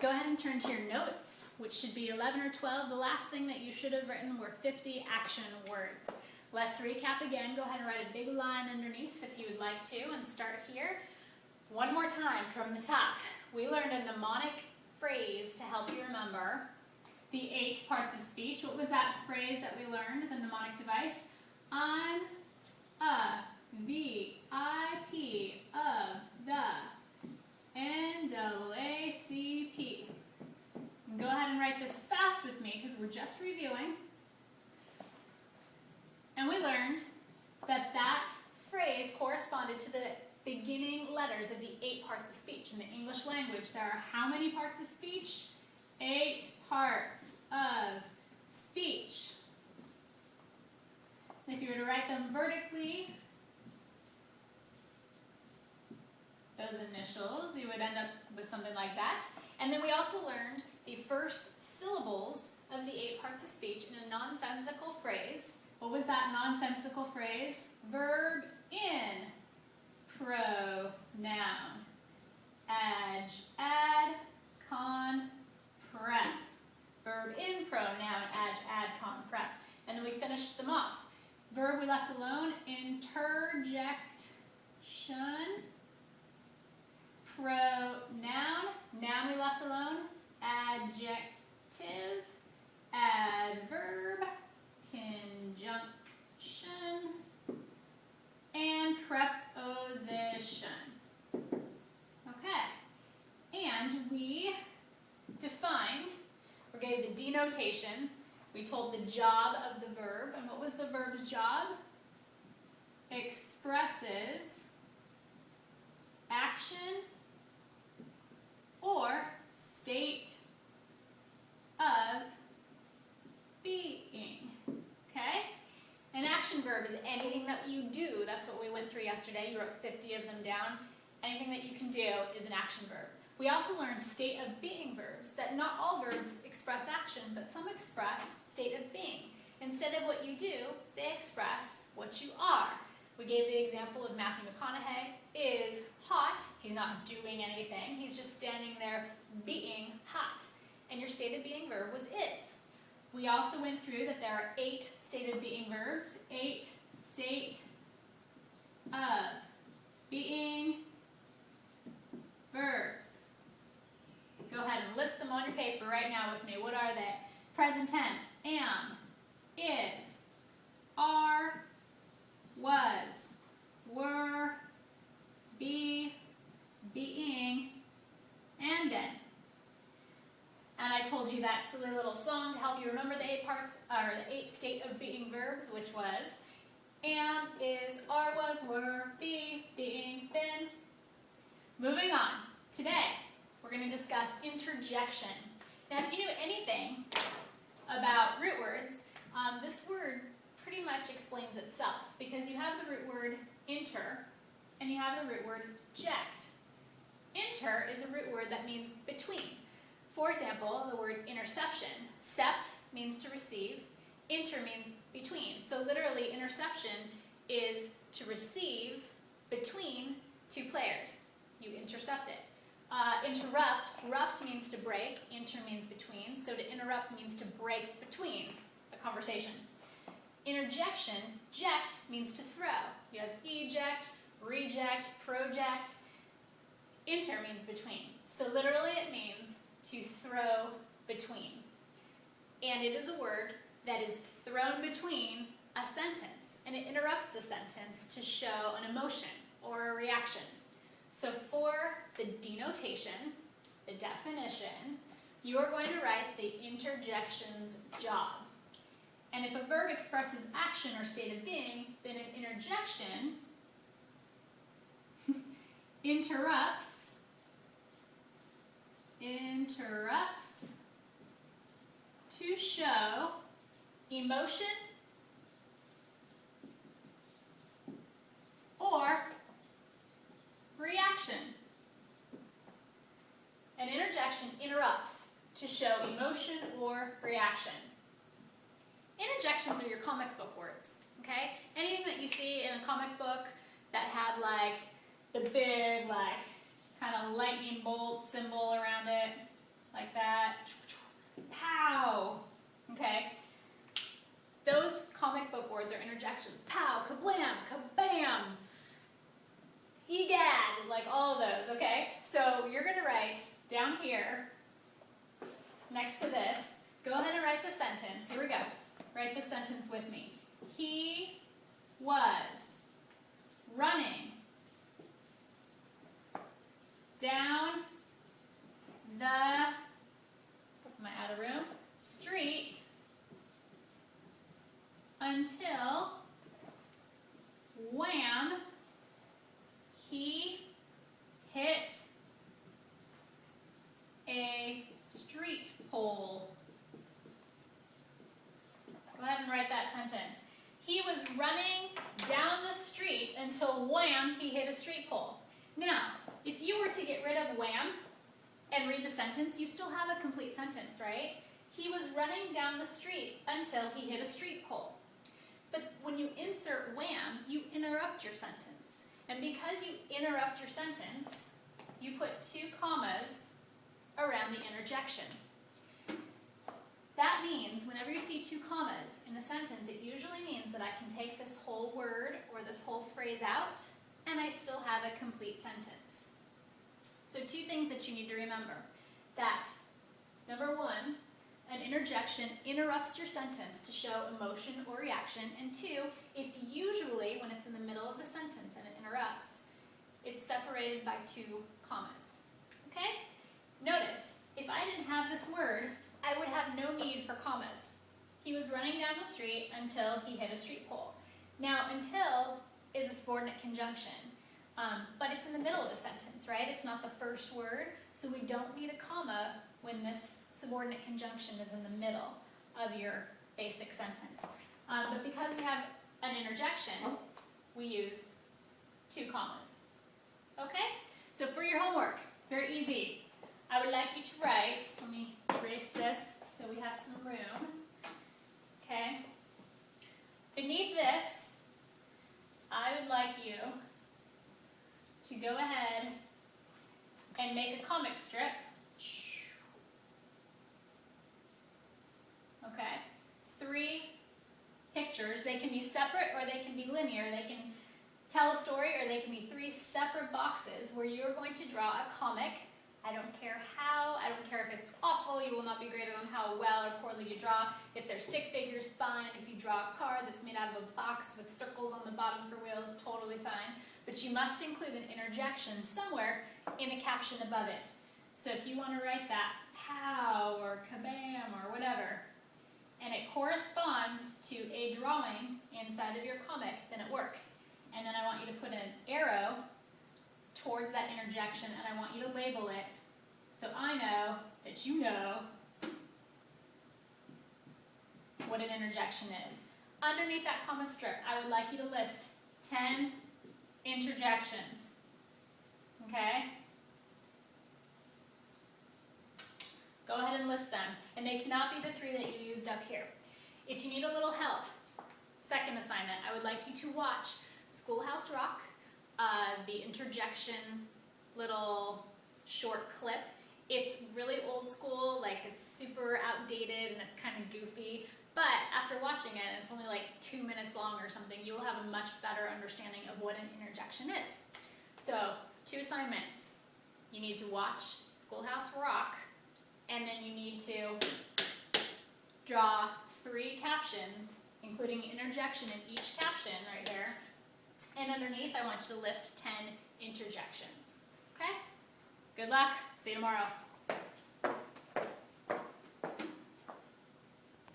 go ahead and turn to your notes, which should be 11 or 12. The last thing that you should have written were 50 action words. Let's recap again. Go ahead and write a big line underneath if you would like to, and start here. One more time from the top. We learned a mnemonic phrase to help you remember the 8 parts of speech. What was that phrase that we learned, the mnemonic device? I'm a VIP of the NAACP. Go ahead and write this fast with me because we're just reviewing. And we learned that that phrase corresponded to the beginning letters of the 8 parts of speech. In the English language, there are how many parts of speech? 8 parts of speech. And if you were to write them vertically, those initials, you would end up with something like that. And then we also learned the first syllables of the 8 parts of speech in a nonsensical phrase. What was that nonsensical phrase? Verb in pronoun. Add, con, prep. Verb in pronoun, add, con, prep. And then we finished them off. Verb we left alone, interjection. Pronoun, noun we left alone, adjective, adverb, conjunction, and preposition. Okay, and we defined, or gave the denotation. We told the job of the verb, and what was the verb's job? Expresses action or state of being. Okay? An action verb is anything that you do. That's what we went through yesterday. You wrote 50 of them down. Anything that you can do is an action verb. We also learned state of being verbs, that not all verbs express action, but some express state of being. Instead of what you do, they express what you are. We gave the example of Matthew McConaughey is hot. He's not doing anything. He's just standing there being hot. And your state of being verb was is. We also went through that there are 8 state of being verbs, 8 state of being verbs. Go ahead and list them on your paper right now with me. What are they? Present tense, am, is, are, was, were, be, being, and been. And I told you that silly little song to help you remember the 8 parts, or the 8 state of being verbs, which was am, is, are, was, were, be, being, been. Moving on. Today, we're going to discuss interjection. Now, if you knew anything about root words, this word pretty much explains itself because you have the root word inter and you have the root word ject. Inter is a root word that means between. For example, the word interception. Sept means to receive, inter means between. So literally, interception is to receive between 2 players. You intercept it. Interrupt, rupt means to break, inter means between, so to interrupt means to break between a conversation. Interjection, ject means to throw. You have eject, reject, project. Inter means between. So literally it means to throw between. And it is a word that is thrown between a sentence, and it interrupts the sentence to show an emotion or a reaction. So for the denotation, the definition, you are going to write the interjections job. And if a verb expresses action or state of being, then an interjection interrupts to show emotion or reaction. An interjection interrupts to show emotion or reaction. Interjections are your comic book words, okay? Anything that you see in a comic book that had like the big like kind of lightning bolt symbol around it, like that. Pow. Okay? Those comic book words are interjections. Pow, kablam, kabam, egad, like all of those, okay? So you're going to write down here, next to this, go ahead and write the sentence. Here we go. Write the sentence with me. He was running down the, am I out of room? Street until, wham, he hit a street pole. Go ahead and write that sentence. He was running down the street until, wham, he hit a street pole. Now, if you were to get rid of wham and read the sentence, you still have a complete sentence, right? He was running down the street until he hit a street pole. But when you insert wham, you interrupt your sentence. And because you interrupt your sentence, you put 2 commas around the interjection. That means whenever you see 2 commas in a sentence, it usually means that I can take this whole word or this whole phrase out, and I still have a complete sentence. So 2 things that you need to remember. That, number 1, an interjection interrupts your sentence to show emotion or reaction, and 2, it's usually, when it's in the middle of the sentence and it interrupts, it's separated by 2 commas. Okay? Notice, if I didn't have this word, I would have no need for commas. He was running down the street until he hit a street pole. Now, until is a subordinate conjunction, but it's in the middle of a sentence, right? It's not the first word, so we don't need a comma when this subordinate conjunction is in the middle of your basic sentence. But because we have an interjection, we use 2 commas. Okay? So for your homework, very easy. I would like you to write, let me erase this so we have some room. Okay? Beneath this, I would like you to go ahead and make a comic strip. Okay? 3 pictures. They can be separate or they can be linear. They can tell a story or they can be 3 separate boxes where you're going to draw a comic. I don't care how, I don't care if it's awful, you will not be graded on how well or poorly you draw. If they're stick figures, fine. If you draw a car that's made out of a box with circles on the bottom for wheels, totally fine. But you must include an interjection somewhere in a caption above it. So if you want to write that pow or kabam or whatever, and it corresponds to a drawing inside of your comic, then it works. And then I want you to put an arrow towards that interjection, and I want you to label it so I know that you know what an interjection is. Underneath that comma strip, I would like you to list 10 interjections. Okay? Go ahead and list them. And they cannot be the 3 that you used up here. If you need a little help, second assignment, I would like you to watch Schoolhouse Rock, the interjection little short clip. It's really old school, like it's super outdated and it's kind of goofy, but after watching it, it's only like 2 minutes long or something, you will have a much better understanding of what an interjection is. So, 2 assignments. You need to watch Schoolhouse Rock, and then you need to draw 3 captions, including interjection in each caption right there. And underneath, I want you to list 10 interjections. Okay? Good luck. See you tomorrow.